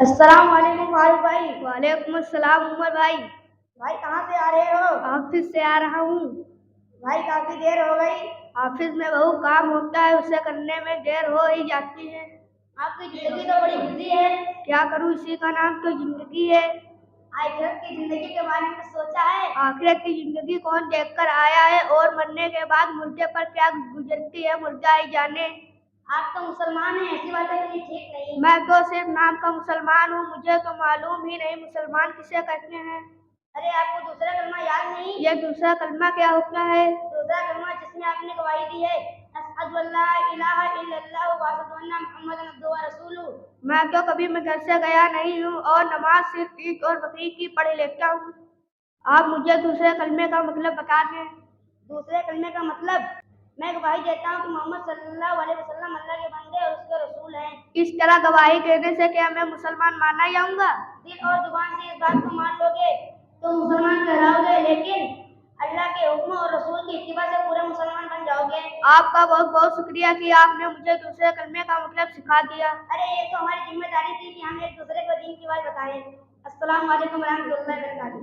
السلام علیکم فاروق بھائی۔ وعلیکم السلام عمر بھائی۔ بھائی کہاں سے آ رہے ہو؟ آفس سے آ رہا ہوں۔ بھائی کافی دیر ہو گئی۔ آفس میں بہت کام ہوتا ہے، اسے کرنے میں دیر ہو ہی جاتی ہے۔ آپ کی زندگی تو بڑی بزی ہے۔ کیا کروں، اسی کا نام تو زندگی ہے۔ آخرت کی زندگی کے بارے میں سوچا ہے؟ آخرت کی زندگی کون دیکھ کر آیا ہے، اور مرنے کے بعد مردے پر کیا گزرتی ہے، مردہ ہی جانے۔ آپ تو مسلمان ہیں، ایسی باتیں کرنی ٹھیک نہیں۔ میں تو صرف نام کا مسلمان ہوں، مجھے تو معلوم ہی نہیں مسلمان کسے کہتے ہیں۔ ارے آپ کو دوسرا کلمہ یاد نہیں؟ یہ دوسرا کلمہ کیا ہوتا ہے؟ دوسرا کلمہ جس میں آپ نے گواہی دی ہے، اشہد ان لا الہ الا اللہ واشہد ان محمدا عبدہ ورسولہ۔ میں تو کبھی مدرسے گیا نہیں ہوں، اور نماز صرف عید اور بقرعید کی پڑھ لیتا ہوں۔ آپ مجھے دوسرے کلمے کا مطلب بتا دیں۔ دوسرے کلمے کا مطلب، میں گواہی دیتا ہوں کہ محمد صلی اللہ علیہ وسلم اللہ کے بندے اور اس کے رسول ہیں۔ اس طرح گواہی دینے سے کیا میں مسلمان مانا جاؤں گا؟ دل اور زبان سے اس بات کو مان لو گے تو مسلمان کہلاؤ گے، لیکن اللہ کے حکم اور رسول کی اتباع سے پورے مسلمان بن جاؤ گے۔ آپ کا بہت بہت شکریہ کہ آپ نے مجھے دوسرے کلمے کا مطلب سکھا دیا۔ ارے یہ تو ہماری ذمہ داری تھی کہ ہم ایک دوسرے کو دین کی بات بتائیں۔ السلام علیکم ورحمۃ اللہ وبرکاتہ۔